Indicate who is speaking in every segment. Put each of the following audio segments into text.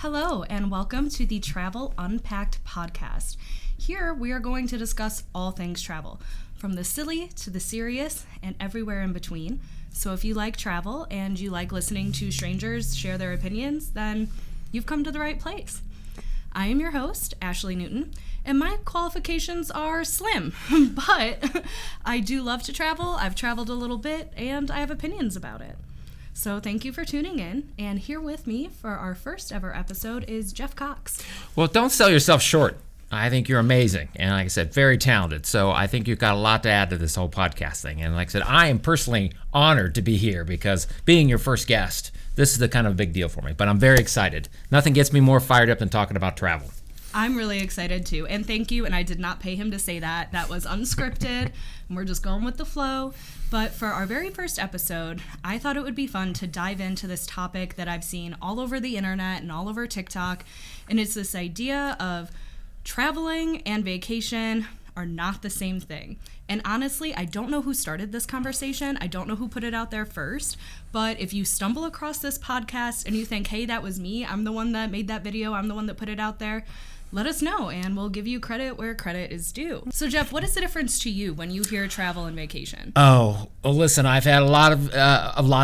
Speaker 1: Hello, and welcome to the Travel Unpacked podcast. Here, we are going to discuss all things travel, from the silly to the serious and everywhere in between. So if you like travel and you like listening to strangers share their opinions, then you've come to the right place. I am your host, Ashley Newton, and my qualifications are slim, but I do love to travel. I've traveled a little bit, and I have opinions about it. So thank you for tuning in, and here with me for our first ever episode is Geoff Cox.
Speaker 2: Well, don't sell yourself short. I think you're amazing, and like I said, very talented. So I think you've got a lot to add to this whole podcast thing. And like I said, I am personally honored to be here because being your first guest, this is the kind of big deal for me. But I'm very excited. Nothing gets me more fired up than talking about travel.
Speaker 1: I'm really excited too, and thank you, and I did not pay him to say that. That was unscripted, and we're just going with the flow. But for our very first episode, I thought it would be fun to dive into this topic that I've seen all over the internet and all over TikTok, and it's this idea of traveling and vacation are not the same thing. And honestly, I don't know who started this conversation. I don't know who put it out there first. But if you stumble across this podcast and you think, hey, that was me, I'm the one that made that video, I'm the one that put it out there, let us know and we'll give you credit where credit is due. So Geoff, what is the difference to you when you hear travel and vacation?
Speaker 2: Oh, well, listen, I've had a lot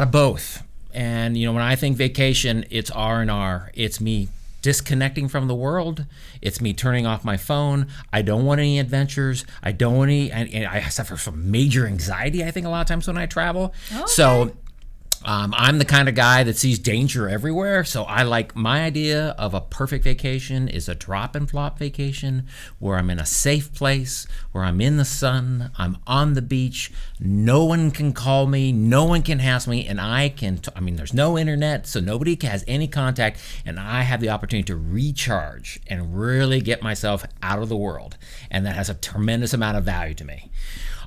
Speaker 2: of both. And you know, when I think vacation, it's R&R. It's me disconnecting from the world. It's me turning off my phone. I don't want any adventures. I don't want any, and I suffer from major anxiety, I think, a lot of times when I travel. Okay. So I'm the kind of guy that sees danger everywhere. So I like, my idea of a perfect vacation is a drop and flop vacation where I'm in a safe place, where I'm in the sun, I'm on the beach, no one can call me, no one can hassle me, and there's no internet, so nobody has any contact, and I have the opportunity to recharge and really get myself out of the world. And that has a tremendous amount of value to me.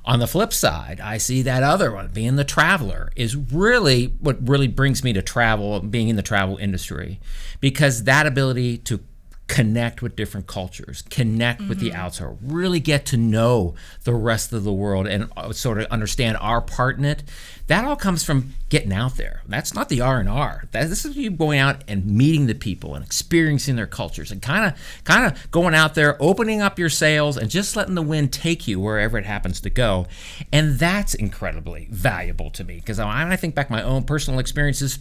Speaker 2: On the flip side, I see that other one, being the traveler, is really what really brings me to travel, being in the travel industry, because that ability to connect with different cultures, connect with the outside, really get to know the rest of the world and sort of understand our part in it. That all comes from getting out there. That's not the R&R. This is you going out and meeting the people and experiencing their cultures and kind of going out there, opening up your sails and just letting the wind take you wherever it happens to go. And that's incredibly valuable to me because when I think back my own personal experiences,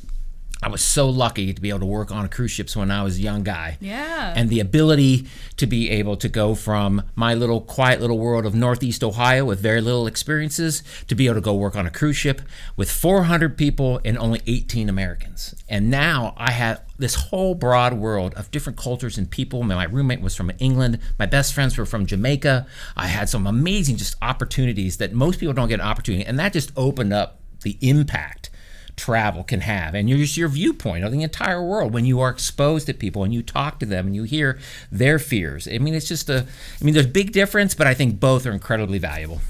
Speaker 2: I was so lucky to be able to work on cruise ships when I was a young guy.
Speaker 1: Yeah.
Speaker 2: And the ability to be able to go from my little quiet little world of Northeast Ohio with very little experiences to be able to go work on a cruise ship with 400 people and only 18 Americans. And now I have this whole broad world of different cultures and people. My roommate was from England. My best friends were from Jamaica. I had some amazing just opportunities that most people don't get an opportunity. And that just opened up the impact travel can have, and your viewpoint of the entire world when you are exposed to people and you talk to them and you hear their fears. I mean, it's just there's big difference, but I think both are incredibly valuable.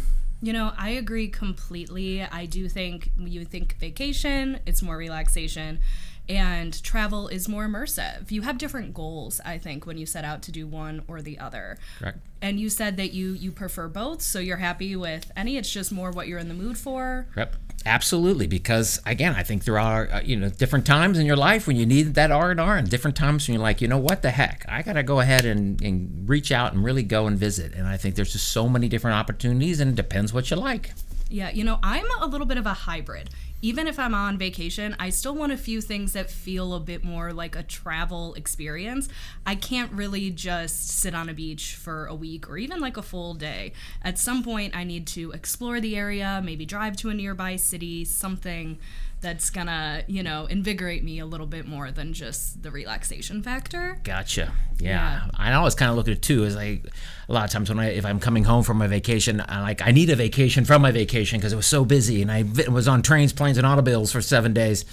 Speaker 1: You know, I agree completely. I do think when you think vacation, it's more relaxation, and travel is more immersive. You have different goals, I think, when you set out to do one or the other.
Speaker 2: Correct.
Speaker 1: And you said that you prefer both, so you're happy with any. It's just more what you're in the mood for.
Speaker 2: Yep. Absolutely, because again, I think there are different times in your life when you need that R&R, and different times when you're like, you know what the heck, I gotta go ahead and reach out and really go and visit. And I think there's just so many different opportunities, and it depends what you like.
Speaker 1: Yeah, I'm a little bit of a hybrid. Even if I'm on vacation, I still want a few things that feel a bit more like a travel experience. I can't really just sit on a beach for a week or even like a full day. At some point, I need to explore the area, maybe drive to a nearby city, something that's gonna, invigorate me a little bit more than just the relaxation factor.
Speaker 2: Gotcha. Yeah. I always kind of look at it too as a lot of times if I'm coming home from my vacation, I need a vacation from my vacation because it was so busy and I was on trains, planes, and automobiles for 7 days.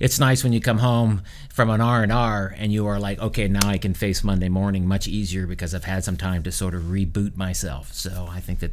Speaker 2: It's nice when you come home from an R&R and you are like, okay, now I can face Monday morning much easier because I've had some time to sort of reboot myself. So I think that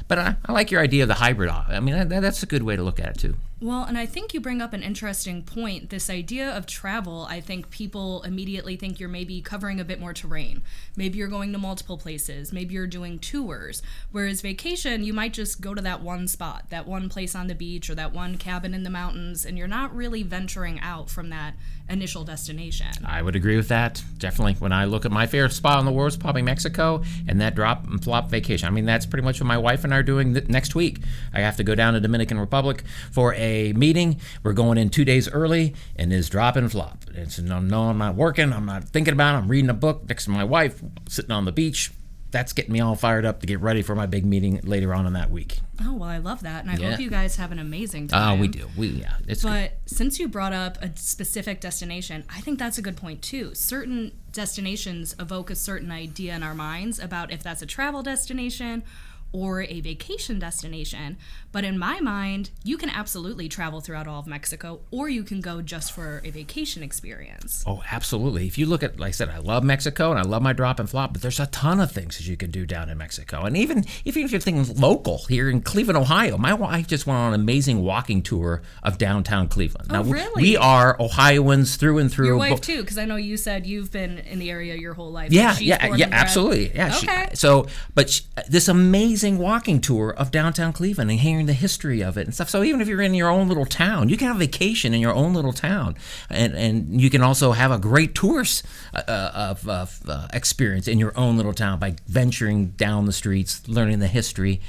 Speaker 2: but I like your idea of the hybrid. I mean, that's a good way to look at it too.
Speaker 1: Well, and I think you bring up an interesting point. This idea of travel, I think people immediately think you're maybe covering a bit more terrain. Maybe you're going to multiple places. Maybe you're doing tours. Whereas vacation, you might just go to that one spot, that one place on the beach or that one cabin in the mountains, and you're not really venturing out from that initial destination.
Speaker 2: I would agree with that. Definitely. When I look at my favorite spot in the world, it's probably Mexico, and that drop and flop vacation. I mean, that's pretty much what my wife and I are doing next week. I have to go down to Dominican Republic for a meeting. We're going in 2 days early, and it's drop and flop. It's no, I'm not working. I'm not thinking about it. I'm reading a book next to my wife, sitting on the beach. That's getting me all fired up to get ready for my big meeting later on in that week.
Speaker 1: Oh, well, I love that. And I hope you guys have an amazing time.
Speaker 2: Oh, we do. It's
Speaker 1: but
Speaker 2: good.
Speaker 1: Since you brought up a specific destination, I think that's a good point, too. Certain destinations evoke a certain idea in our minds about if that's a travel destination or a vacation destination. But in my mind, you can absolutely travel throughout all of Mexico, or you can go just for a vacation experience.
Speaker 2: Oh, absolutely. If you look at, like I said, I love Mexico and I love my drop and flop, but there's a ton of things that you can do down in Mexico. And even if you're thinking local here in Cleveland, Ohio, my wife just went on an amazing walking tour of downtown Cleveland.
Speaker 1: Oh,
Speaker 2: now,
Speaker 1: really?
Speaker 2: We are Ohioans through and through.
Speaker 1: Your wife, too, because I know you said you've been in the area your whole life.
Speaker 2: Yeah,
Speaker 1: She's born and bred.
Speaker 2: absolutely. Yeah,
Speaker 1: okay.
Speaker 2: This amazing walking tour of downtown Cleveland and hearing the history of it and stuff. So even if you're in your own little town, you can have a vacation in your own little town, and you can also have a great tourist experience in your own little town by venturing down the streets, learning the history.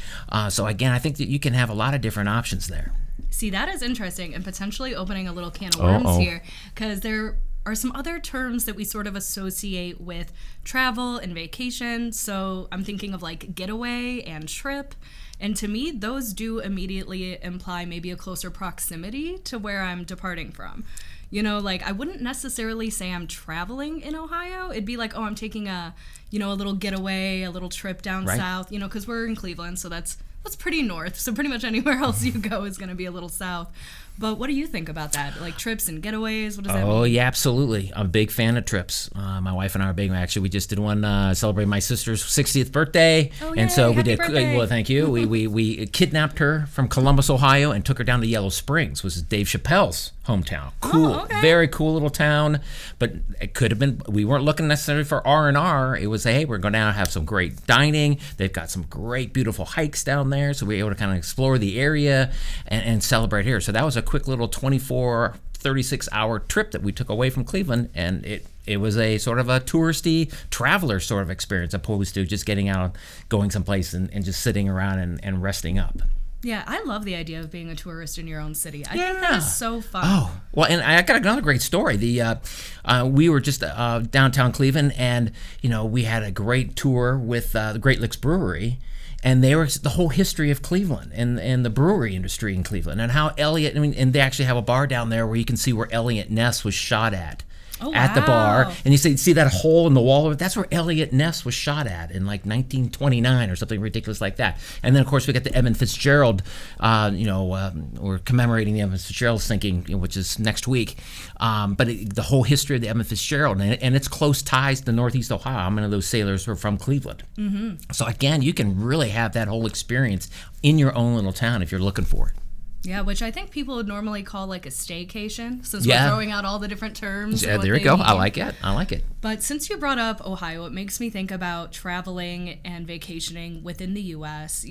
Speaker 2: So again, I think that you can have a lot of different options there.
Speaker 1: See, that is interesting and potentially opening a little can of worms here, because there are some other terms that we sort of associate with travel and vacation. So I'm thinking of like getaway and trip. And to me, those do immediately imply maybe a closer proximity to where I'm departing from. You know, like I wouldn't necessarily say I'm traveling in Ohio. It'd be like, oh, I'm taking a little getaway, a little trip down south, because we're in Cleveland. So that's pretty north. So pretty much anywhere else you go is going to be a little south. But what do you think about that? Like trips and getaways? What does that mean?
Speaker 2: Oh, yeah, absolutely. I'm a big fan of trips. My wife and I are big. Actually, we just did one celebrating my sister's 60th birthday.
Speaker 1: Oh, yay,
Speaker 2: and so we
Speaker 1: happy
Speaker 2: did.
Speaker 1: Birthday.
Speaker 2: Well, thank you. We kidnapped her from Columbus, Ohio, and took her down to Yellow Springs, which is Dave Chappelle's hometown. Cool,
Speaker 1: okay.
Speaker 2: Very cool little town. But it could have been. We weren't looking necessarily for R&R. It was, hey, we're going down and have some great dining. They've got some great, beautiful hikes down there, so we were able to kind of explore the area and celebrate here. So that was a quick little 36-hour trip that we took away from Cleveland, and it was a sort of a touristy traveler sort of experience opposed to just getting out, going someplace and just sitting around and resting up.
Speaker 1: Yeah, I love the idea of being a tourist in your own city. I think that is so fun.
Speaker 2: Oh, well, and I got another great story. We were just downtown Cleveland, and we had a great tour with the Great Licks Brewery. And they were the whole history of Cleveland and the brewery industry in Cleveland, and how and they actually have a bar down there where you can see where Elliot Ness was shot at. At the bar, and you see that hole in the wall. That's where Elliot Ness was shot at in like 1929 or something ridiculous like that. And then of course we got the Edmund Fitzgerald. We're commemorating the Edmund Fitzgerald sinking, which is next week. But the whole history of the Edmund Fitzgerald and its close ties to Northeast Ohio. How many of those sailors were from Cleveland? Mm-hmm. So again, you can really have that whole experience in your own little town if you're looking for it.
Speaker 1: Yeah, which I think people would normally call like a staycation, since we're throwing out all the different terms.
Speaker 2: Yeah, there you go. I like it.
Speaker 1: But since you brought up Ohio, it makes me think about traveling and vacationing within the U.S.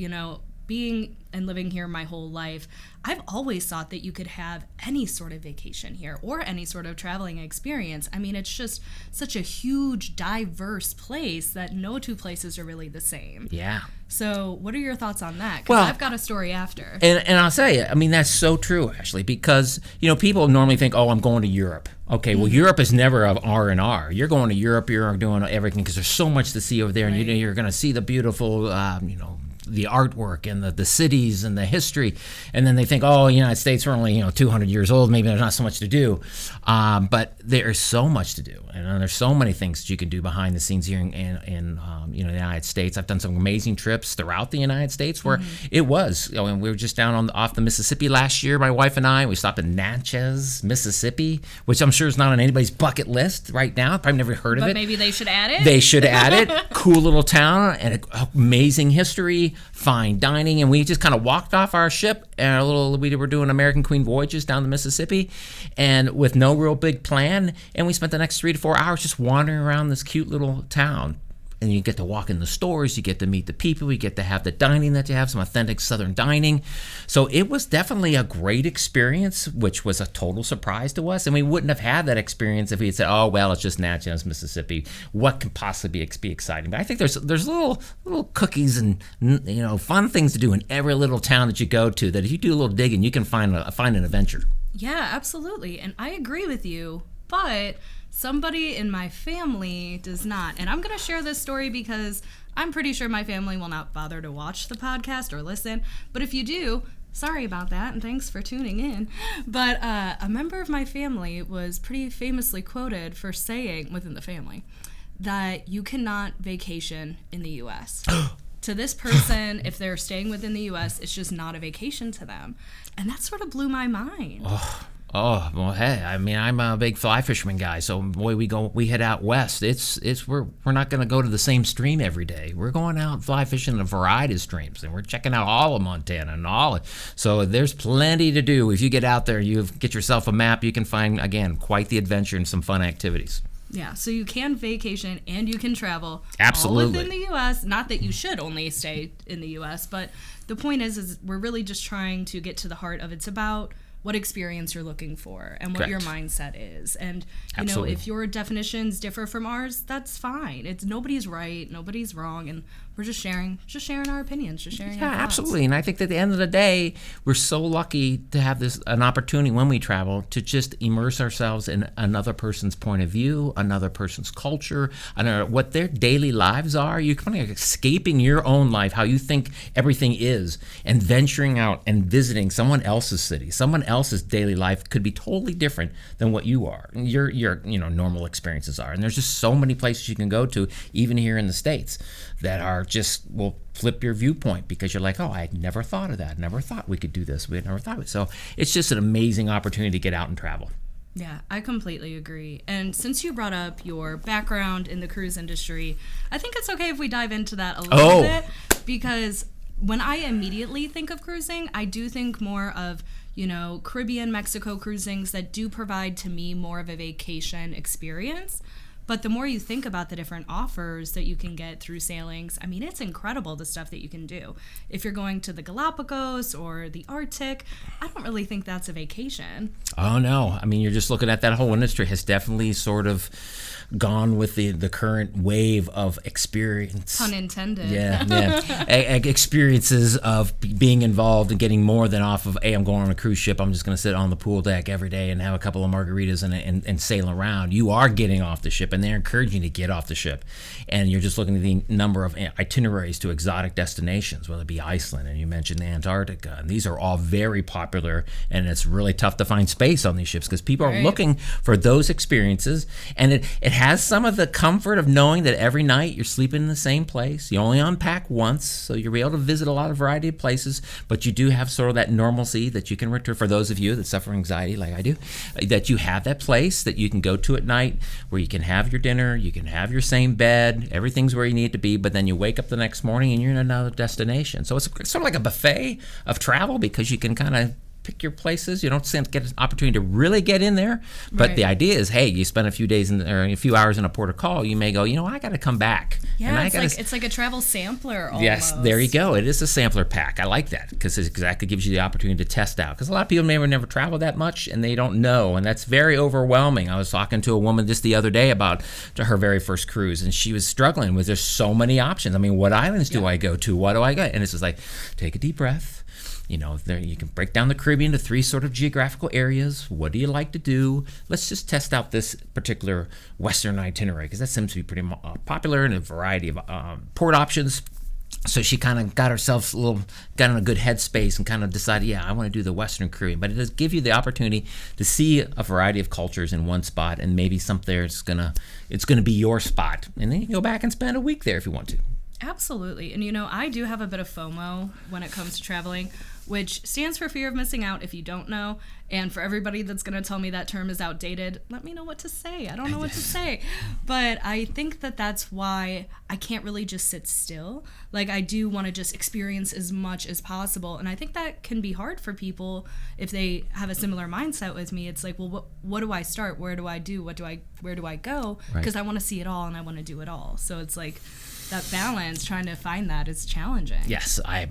Speaker 1: Being and living here my whole life, I've always thought that you could have any sort of vacation here or any sort of traveling experience. I mean, it's just such a huge, diverse place that no two places are really the same.
Speaker 2: Yeah.
Speaker 1: So what are your thoughts on that? Because I've got a story after.
Speaker 2: And I'll tell you, I mean, that's so true, Ashley, because, people normally think, oh, I'm going to Europe. Okay, well, Europe is never of R&R. You're going to Europe, you're doing everything because there's so much to see over there, and you're going to see the beautiful, the artwork and the cities and the history, and then they think, oh, United States are only 200 years old, maybe there's not so much to do, but there's so much to do, and there's so many things that you can do behind the scenes here in the United States. I've done some amazing trips throughout the United States where it was, and we were just down off the Mississippi last year, my wife and I. We stopped in Natchez, Mississippi, which I'm sure is not on anybody's bucket list right now. Probably never heard of it.
Speaker 1: But maybe they should add it.
Speaker 2: They should add it. Cool little town and amazing history. fine dining, and we just kind of walked off our ship and we were doing American Queen voyages down the Mississippi, and with no real big plan, and we spent the next 3 to 4 hours just wandering around this cute little town. And you get to walk in the stores, you get to meet the people, you get to have the dining that you have, some authentic Southern dining. So it was definitely a great experience, which was a total surprise to us. And we wouldn't have had that experience if we had said, oh, well, it's just Natchez, Mississippi. What can possibly be exciting? But I think there's little cookies and fun things to do in every little town that you go to, that if you do a little digging, you can find an adventure.
Speaker 1: Yeah, absolutely. And I agree with you, but somebody in my family does not. And I'm going to share this story because I'm pretty sure my family will not bother to watch the podcast or listen. But if you do, sorry about that, and thanks for tuning in. But a member of my family was pretty famously quoted for saying, within the family, that you cannot vacation in the U.S. To this person, if they're staying within the U.S., it's just not a vacation to them. And that sort of blew my mind.
Speaker 2: Oh, well, hey, I mean, I'm a big fly fisherman guy, so boy, we head out west. We're not going to go to the same stream every day. We're going out fly fishing a variety of streams, and we're checking out all of Montana and so there's plenty to do. If you get out there, you get yourself a map, you can find, again, quite the adventure and some fun activities.
Speaker 1: Yeah, so you can vacation and you can travel.
Speaker 2: Absolutely.
Speaker 1: All within the U.S. Not that you should only stay in the U.S., but the point is we're really just trying to get to the heart of it's about what experience you're looking for and what
Speaker 2: Correct.
Speaker 1: your mindset is. And,
Speaker 2: Absolutely.
Speaker 1: If your definitions differ from ours, that's fine. It's nobody's right, nobody's wrong, and we're just sharing our opinions, just sharing our thoughts.
Speaker 2: Absolutely. And I think that at the end of the day, we're so lucky to have an opportunity when we travel to just immerse ourselves in another person's point of view, another person's culture, what their daily lives are. You're kind of escaping your own life, how you think everything is, and venturing out and visiting someone else's city, someone else's daily life could be totally different than what you are, your normal experiences are. And there's just so many places you can go to, even here in the States, that are will flip your viewpoint because you're like, oh, I never thought of that. Never thought we could do this. We never thought of it. So it's just an amazing opportunity to get out and travel.
Speaker 1: Yeah, I completely agree. And since you brought up your background in the cruise industry, I think it's okay if we dive into that a little bit, because when I immediately think of cruising, I do think more of Caribbean, Mexico cruisings that do provide to me more of a vacation experience. But the more you think about the different offers that you can get through sailings, I mean, it's incredible the stuff that you can do. If you're going to the Galapagos or the Arctic, I don't really think that's a vacation.
Speaker 2: Oh, no. I mean, you're just looking at that whole industry has definitely sort of gone with the current wave of experience.
Speaker 1: Pun intended.
Speaker 2: Yeah. Experiences of being involved and getting more than off of, hey, I'm going on a cruise ship, I'm just going to sit on the pool deck every day and have a couple of margaritas and sail around. You are getting off the ship, and they're encouraging you to get off the ship. And you're just looking at the number of itineraries to exotic destinations, whether it be Iceland, and you mentioned Antarctica. And these are all very popular, and it's really tough to find space on these ships because people are looking for those experiences. And it has some of the comfort of knowing that every night you're sleeping in the same place. You only unpack once, so you're able to visit a lot of variety of places, but you do have sort of that normalcy that you can return. For those of you that suffer anxiety like I do, that you have that place that you can go to at night where you can have your dinner, you can have your same bed, everything's where you need to be, but then you wake up the next morning and you're in another destination. So it's sort of like a buffet of travel because you can kind of pick your places. You don't get an opportunity to really get in there, but the idea is, hey, you spend a few days or a few hours in a port of call, you may go, I got to come back.
Speaker 1: Yeah, it's like a travel sampler almost.
Speaker 2: Yes, there you go. It is a sampler pack. I like that because it exactly gives you the opportunity to test out. Because a lot of people may have never traveled that much and they don't know, and that's very overwhelming. I was talking to a woman just the other day about her very first cruise, and she was struggling with there's so many options. I mean, what islands do I go to? What do I get? And it's just like, take a deep breath. You can break down the Caribbean into 3 sort of geographical areas. What do you like to do? Let's just test out this particular Western itinerary because that seems to be pretty popular in a variety of port options. So she kind of got herself got in a good headspace and kind of decided, I want to do the Western Caribbean. But it does give you the opportunity to see a variety of cultures in one spot, and maybe something it's gonna be your spot, and then you can go back and spend a week there if you want to.
Speaker 1: Absolutely. And I do have a bit of FOMO when it comes to traveling, which stands for fear of missing out if you don't know. And for everybody that's going to tell me that term is outdated, let me know what to say. I don't know what to say. But I think that that's why I can't really just sit still. Like, I do want to just experience as much as possible. And I think that can be hard for people if they have a similar mindset with me. It's like, well, what do I start? Where do I do? Where do I go? Because I want to see it all and I want to do it all. So it's like, that balance, trying to find that is challenging.
Speaker 2: Yes, I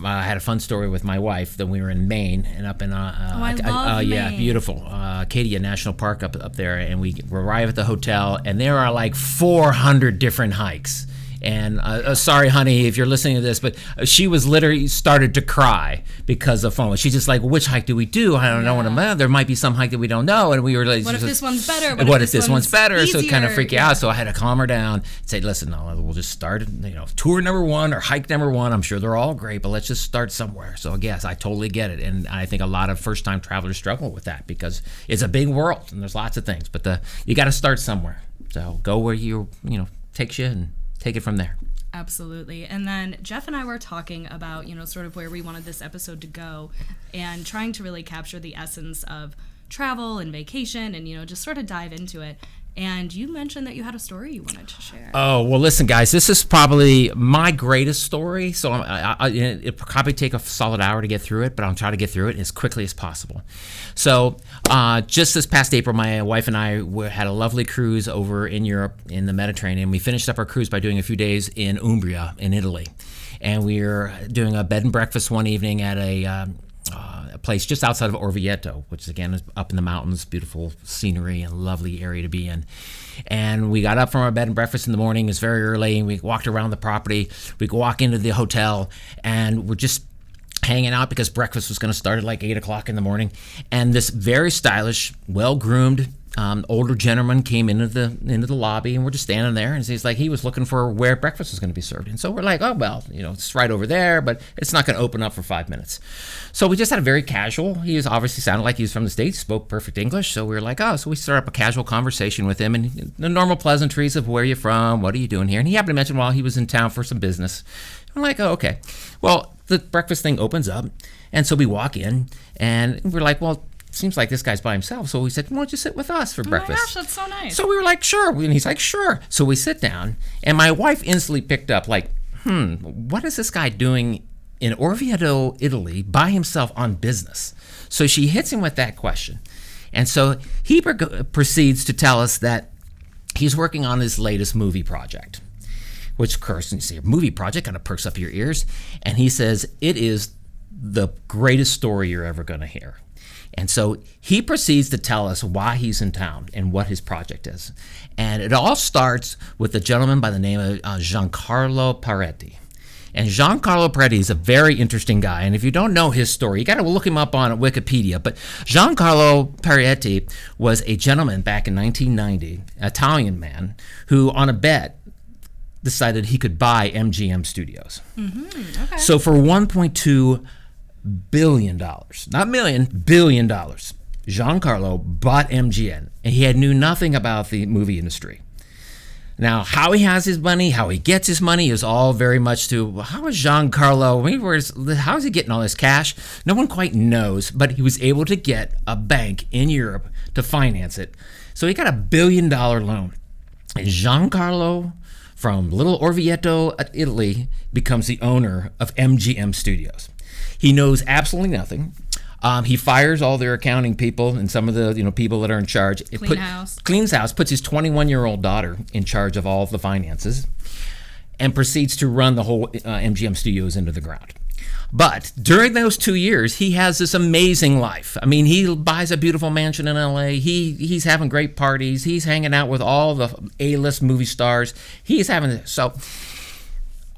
Speaker 2: had a fun story with my wife that we were in Maine and up in
Speaker 1: I love Maine.
Speaker 2: Yeah, beautiful Acadia National Park up there, and we arrive at the hotel and there are like 400 different hikes. And sorry, honey, if you're listening to this, but she was literally started to cry because of FOMO. She's just like, which hike do we do? I don't know what I'm. There might be some hike that we don't know, and we were like,
Speaker 1: what if this one's better?
Speaker 2: What if this one's better?
Speaker 1: Easier?
Speaker 2: So it kind of freaked you out. So I had to calm her down and say, listen, no, we'll just start, tour number 1 or hike number 1. I'm sure they're all great, but let's just start somewhere. So yes, I totally get it, and I think a lot of first-time travelers struggle with that because it's a big world and there's lots of things, but you got to start somewhere. So go where takes you and take it from there.
Speaker 1: Absolutely. And then Geoff and I were talking about, sort of where we wanted this episode to go and trying to really capture the essence of travel and vacation and, just sort of dive into it. And you mentioned that you had a story you wanted to share.
Speaker 2: Oh, well, listen, guys, this is probably my greatest story. So it'll probably take a solid hour to get through it, but I'll try to get through it as quickly as possible. So just this past April, my wife and I had a lovely cruise over in Europe in the Mediterranean. We finished up our cruise by doing a few days in Umbria in Italy. And we were doing a bed and breakfast one evening at a place just outside of Orvieto, which again is up in the mountains, beautiful scenery and lovely area to be in. And we got up from our bed and breakfast in the morning. It's very early, and we walked around the property. We could walk into the hotel, and we're just hanging out because breakfast was going to start at like 8 o'clock in the morning. And this very stylish, well-groomed older gentleman came into the lobby, and we're just standing there, and he's like, he was looking for where breakfast was going to be served. And so we're like, oh, well, it's right over there, but it's not going to open up for 5 minutes. So we just had a very casual, he was obviously sounded like he was from the States, spoke perfect English. So we were like, so we started up a casual conversation with him, and the normal pleasantries of where you're from, what are you doing here? And he happened to mention, well, he was in town for some business. I'm like, oh, okay. Well, the breakfast thing opens up, and so we walk in, and we're like, well, seems like this guy's by himself. So we said, why don't you sit with us for breakfast?
Speaker 1: Oh my gosh, that's so nice.
Speaker 2: So we were like, sure. And he's like, sure. So we sit down, and my wife instantly picked up like, what is this guy doing in Orvieto, Italy, by himself on business? So she hits him with that question. And so he proceeds to tell us that he's working on his latest movie project, which, of course, you see a movie project kind of perks up your ears. And he says, it is the greatest story you're ever going to hear. And so he proceeds to tell us why he's in town and what his project is. And it all starts with a gentleman by the name of Giancarlo Peretti. And Giancarlo Peretti is a very interesting guy. And if you don't know his story, you got to look him up on Wikipedia. But Giancarlo Peretti was a gentleman back in 1990, an Italian man, who on a bet decided he could buy MGM Studios.
Speaker 1: Mm-hmm. Okay.
Speaker 2: So for $1.2 billion, not million, $1 billion, Giancarlo bought MGM, and he knew nothing about the movie industry. Now, how he has his money, how he gets his money is all very much to, how is Giancarlo, how is he getting all this cash? No one quite knows, but he was able to get a bank in Europe to finance it. So he got a $1 billion loan. And Giancarlo from little Orvieto, Italy, becomes the owner of MGM Studios. He knows absolutely nothing. He fires all their accounting people and some of the people that are in charge. Cleans house, puts his 21-year-old daughter in charge of all of the finances, and proceeds to run the whole MGM Studios into the ground. But during those 2 years, he has this amazing life. I mean, he buys a beautiful mansion in LA. He's having great parties. He's hanging out with all the A-list movie stars. So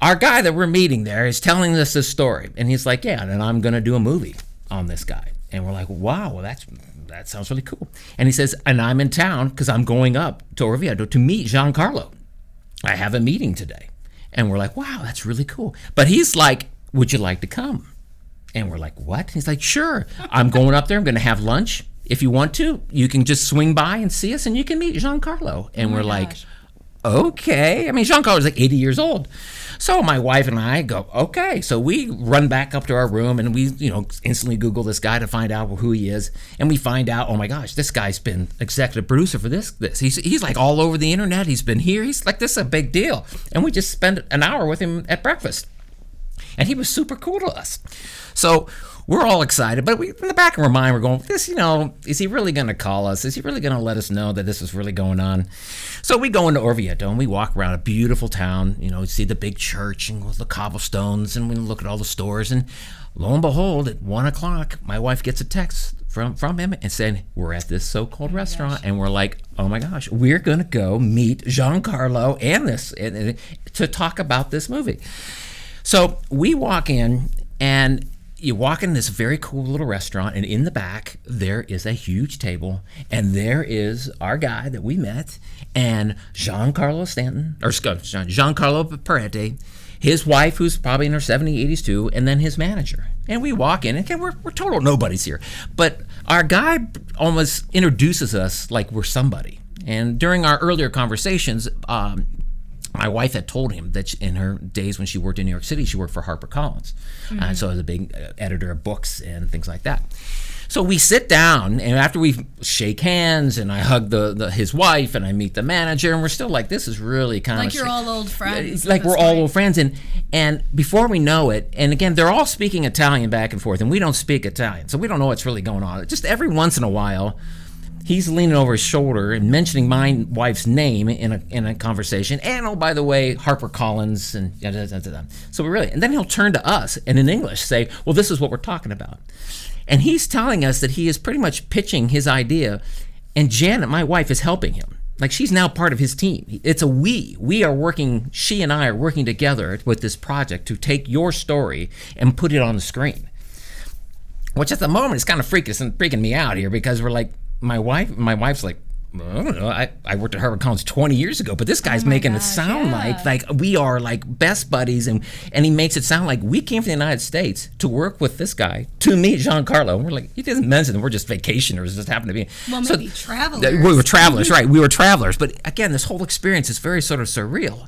Speaker 2: our guy that we're meeting there is telling us this story, and he's like, yeah, and I'm going to do a movie on this guy. And we're like, wow, well, that sounds really cool. And he says, and I'm in town because I'm going up to Orvieto to meet Giancarlo. I have a meeting today. And we're like, wow, that's really cool. But he's like, would you like to come? And we're like, what? He's like, sure. I'm going up there. I'm going to have lunch. If you want to, you can just swing by and see us, and you can meet Giancarlo. And we're like, okay. I mean, Jean-Carlo was like 80 years old. So my wife and I go, okay. So we run back up to our room and we, instantly Google this guy to find out who he is. And we find out, oh my gosh, this guy's been executive producer for this. He's like all over the internet. He's been here. He's like, this is a big deal. And we just spent an hour with him at breakfast. And he was super cool to us. So we're all excited, but in the back of our mind, we're going, is he really going to call us? Is he really going to let us know that this is really going on? So we go into Orvieto and we walk around a beautiful town, see the big church and the cobblestones, and we look at all the stores. And lo and behold, at 1:00, my wife gets a text from him and saying, we're at this so-called restaurant. Gosh. And we're like, oh my gosh, we're going to go meet Giancarlo and to talk about this movie. So we walk in, and you walk in this very cool little restaurant, and in the back, there is a huge table, and there is our guy that we met, and Giancarlo Peretti, his wife, who's probably in her 70s, 80s too, and then his manager. And we walk in, and again, we're total nobodies here. But our guy almost introduces us like we're somebody. And during our earlier conversations, my wife had told him that in her days when she worked in New York City, she worked for HarperCollins. Mm-hmm. So as a big editor of books and things like that. So we sit down, and after we shake hands, and I hug his wife, and I meet the manager, and we're still like, this is really kind of...
Speaker 1: Like you're all old friends.
Speaker 2: Like we're all old friends. And before we know it, and again, they're all speaking Italian back and forth, and we don't speak Italian, so we don't know what's really going on. Just every once in a while, he's leaning over his shoulder and mentioning my wife's name in a conversation. And, oh, by the way, HarperCollins. And so and then he'll turn to us and in English say, well, this is what we're talking about. And he's telling us that he is pretty much pitching his idea. And Janet, my wife, is helping him. Like, she's now part of his team. It's a we. We are working, she and I are working together with this project to take your story and put it on the screen. Which at the moment is kind of freaking me out here, because we're like, my wife's like, I don't know, I worked at HarperCollins 20 years ago, but this guy's making it sound like we are like best buddies, and he makes it sound like we came from the United States to work with this guy to meet Giancarlo. And we're like, he doesn't mention we're just vacationers, just happen to be.
Speaker 1: Well, maybe travelers.
Speaker 2: We were travelers, right? We were travelers, but again, this whole experience is very sort of surreal.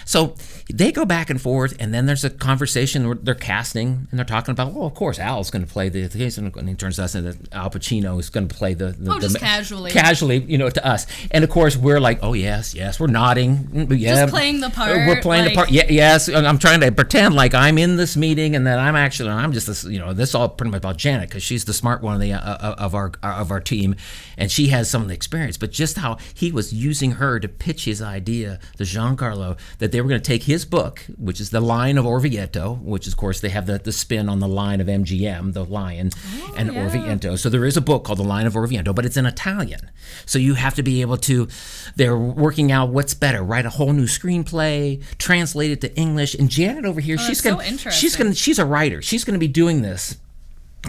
Speaker 2: So they go back and forth, and then there's a conversation where they're casting, and they're talking about, well, of course, Al's going to play and he turns to us, and Al Pacino is going to play
Speaker 1: just casually.
Speaker 2: Casually, to us. And of course, we're like, oh, yes, we're nodding. Yeah,
Speaker 1: just playing the part.
Speaker 2: We're playing the part. Yeah, yes, I'm trying to pretend like I'm in this meeting, and that I'm just this, this is all pretty much about Janet, because she's the smart one of our team, and she has some of the experience. But just how he was using her to pitch his idea to Giancarlo, that they were going to take his book, which is The Lion of Orvieto, which of course they have the spin on the line of MGM, the lion, Orvieto. So there is a book called The Lion of Orvieto, but it's in Italian. So you have to be able to, they're working out what's better, write a whole new screenplay, translate it to English. And Janet over here, she's a writer. She's going to be doing this.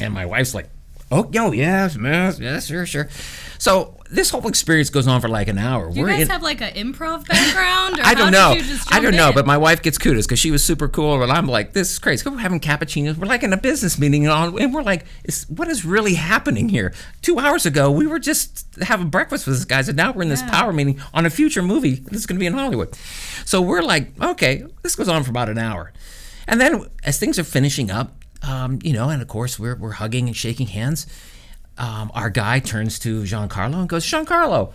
Speaker 2: And my wife's like, yes, sure. So this whole experience goes on for like an hour.
Speaker 1: Do you guys have like an improv background? Or
Speaker 2: I don't know.
Speaker 1: I
Speaker 2: don't know, but my wife gets kudos because she was super cool. And I'm like, this is crazy. We're having cappuccinos. We're like in a business meeting, and we're like, what is really happening here? 2 hours ago, we were just having breakfast with these guys, and now we're in this power meeting on a future movie that's going to be in Hollywood. So we're like, okay, this goes on for about an hour. And then as things are finishing up, and of course we're hugging and shaking hands. Our guy turns to Giancarlo and goes, Giancarlo,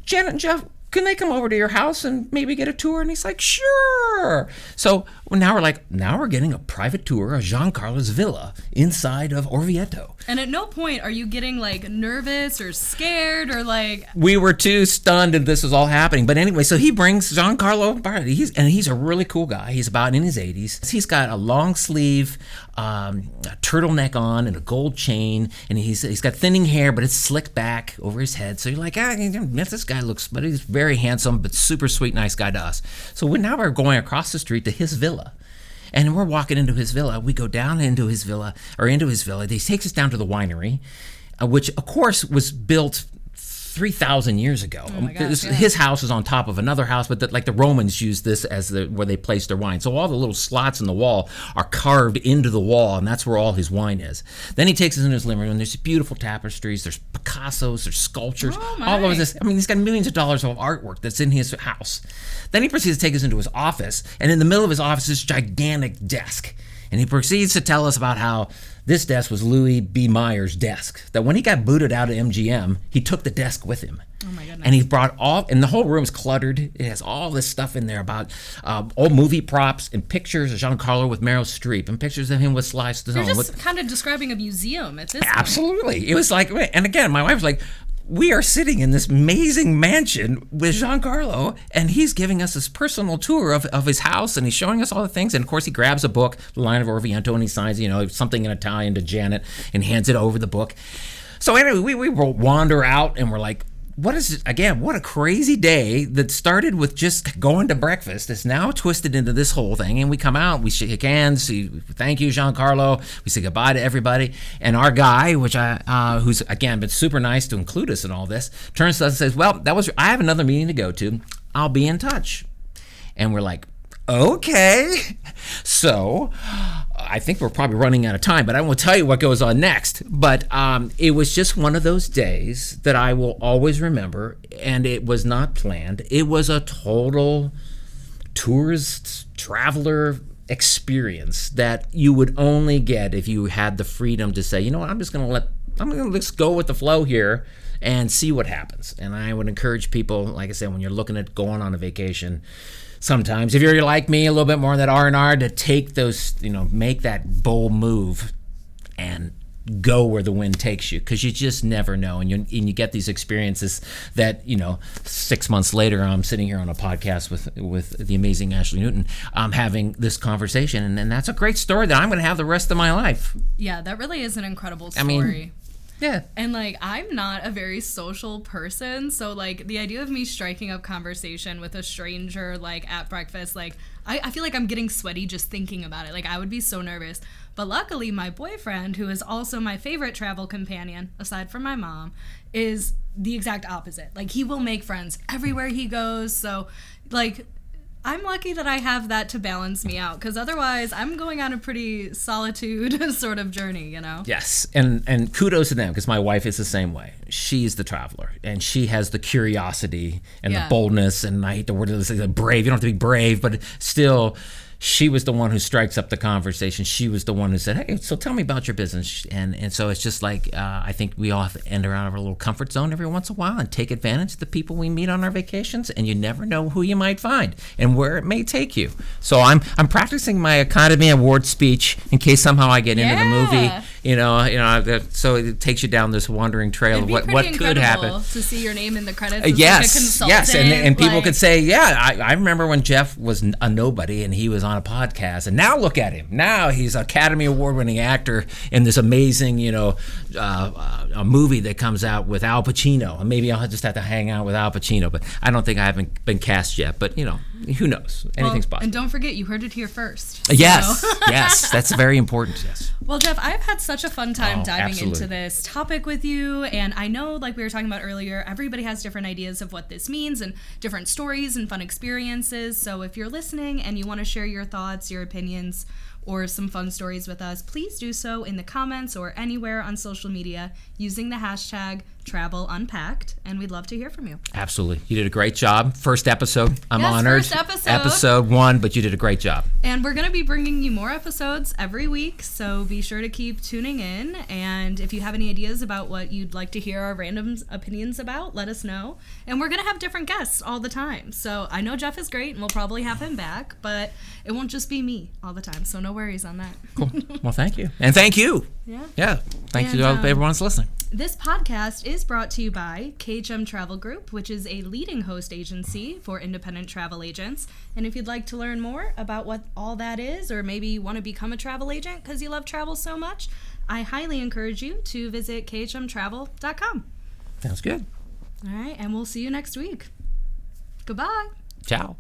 Speaker 2: Janet and Geoff, can they come over to your house and maybe get a tour? And he's like, sure. So now we're getting a private tour of Giancarlo's villa inside of Orvieto.
Speaker 1: And at no point are you getting like nervous or scared or like...
Speaker 2: We were too stunned and this was all happening. But anyway, so he brings Giancarlo, he's a really cool guy. He's about in his 80s. He's got a long sleeve, a turtleneck on and a gold chain, and he's got thinning hair, but it's slicked back over his head. So you're like, this guy looks, but he's very handsome, but super sweet, nice guy to us. So now we're going across the street to his villa. And we're walking into his villa. We go down into his villa. He takes us down to the winery, which, of course, was built 3,000 years ago.
Speaker 1: Oh my gosh, yeah.
Speaker 2: His house is on top of another house, but the Romans used this as where they placed their wine. So all the little slots in the wall are carved into the wall, and that's where all his wine is. Then he takes us into his living room, and there's beautiful tapestries, there's Picassos, there's sculptures, all over this. I mean, he's got millions of dollars of artwork that's in his house. Then he proceeds to take us into his office, and in the middle of his office is this gigantic desk. And he proceeds to tell us about how this desk was Louis B. Mayer's desk. That when he got booted out of MGM, he took the desk with him.
Speaker 1: Oh my goodness.
Speaker 2: And he brought and the whole room is cluttered. It has all this stuff in there about old movie props and pictures of Giancarlo with Meryl Streep and pictures of him with Sly Stallone.
Speaker 1: You're just kind of describing a museum at this point.
Speaker 2: Absolutely. It was like, and again, my wife was like, we are sitting in this amazing mansion with Giancarlo, and he's giving us this personal tour of his house, and he's showing us all the things. And of course, he grabs a book, The Line of Orvieto, and he signs, something in Italian to Janet, and hands it over the book. So anyway, we wander out, and we're like, what is it? Again, what a crazy day that started with just going to breakfast. It's now twisted into this whole thing. And we come out, we shake hands, thank you, Giancarlo. We say goodbye to everybody. And our guy, who's again been super nice to include us in all this, turns to us and says, well, I have another meeting to go to. I'll be in touch. And we're like, okay. So I think we're probably running out of time, but I won't tell you what goes on next. But it was just one of those days that I will always remember, and it was not planned. It was a total tourist, traveler experience that you would only get if you had the freedom to say, you know what, I'm going to just go with the flow here and see what happens. And I would encourage people, like I said, when you're looking at going on a vacation, sometimes, if you're like me, a little bit more that R&R, to take those, make that bold move and go where the wind takes you, because you just never know. And you get these experiences that, 6 months later, I'm sitting here on a podcast with the amazing Ashley Newton, having this conversation. And that's a great story that I'm going to have the rest of my life.
Speaker 1: Yeah, that really is an incredible story.
Speaker 2: I mean, yeah.
Speaker 1: And I'm not a very social person, so the idea of me striking up conversation with a stranger at breakfast, I feel like I'm getting sweaty just thinking about it. I would be so nervous. But luckily, my boyfriend, who is also my favorite travel companion, aside from my mom, is the exact opposite. He will make friends everywhere he goes. So I'm lucky that I have that to balance me out, because otherwise I'm going on a pretty solitude sort of journey,
Speaker 2: Yes, and kudos to them, because my wife is the same way. She's the traveler, and she has the curiosity and the boldness, and I hate the word brave. You don't have to be brave, but still, she was the one who strikes up the conversation. She was the one who said, hey, so tell me about your business. And so it's just I think we all have to enter out of our little comfort zone every once in a while and take advantage of the people we meet on our vacations. And you never know who you might find and where it may take you. So I'm practicing my Academy Award speech in case somehow I get into the movie. So it takes you down this wandering trail of what could happen.
Speaker 1: To see your name in the credits as
Speaker 2: yes,
Speaker 1: a consultant.
Speaker 2: Yes, and people could say, I remember when Geoff was a nobody and he was on a podcast, and now look at him. Now he's an Academy Award-winning actor in this amazing, a movie that comes out with Al Pacino. And maybe I'll just have to hang out with Al Pacino, but I don't think I haven't been cast yet. But who knows? Anything's possible.
Speaker 1: And don't forget, you heard it here first.
Speaker 2: Yes, yes, that's very important. Yes.
Speaker 1: Well, Geoff, I've had such a fun time diving
Speaker 2: absolutely.
Speaker 1: into this topic with you, and I know, like we were talking about earlier, everybody has different ideas of what this means and different stories and fun experiences. So if you're listening and you want to share your thoughts, your opinions, or some fun stories with us, please do so in the comments or anywhere on social media using the hashtag Travel Unpacked, and we'd love to hear from you.
Speaker 2: Absolutely. You did a great job. First episode. I'm honored.
Speaker 1: First episode.
Speaker 2: Episode 1, but you did a great job.
Speaker 1: And we're going to be bringing you more episodes every week, so be sure to keep tuning in. And if you have any ideas about what you'd like to hear our random opinions about, let us know. And we're going to have different guests all the time. So I know Geoff is great, and we'll probably have him back, but it won't just be me all the time, so no worries on that.
Speaker 2: Cool. Well, thank you. And thank you.
Speaker 1: Yeah.
Speaker 2: Thank you to everyone that's listening.
Speaker 1: This podcast is brought to you by KHM Travel Group, which is a leading host agency for independent travel agents. And if you'd like to learn more about what all that is, or maybe you want to become a travel agent because you love travel so much, I highly encourage you to visit khmtravel.com.
Speaker 2: Sounds good.
Speaker 1: All right, and we'll see you next week. Goodbye.
Speaker 2: Ciao.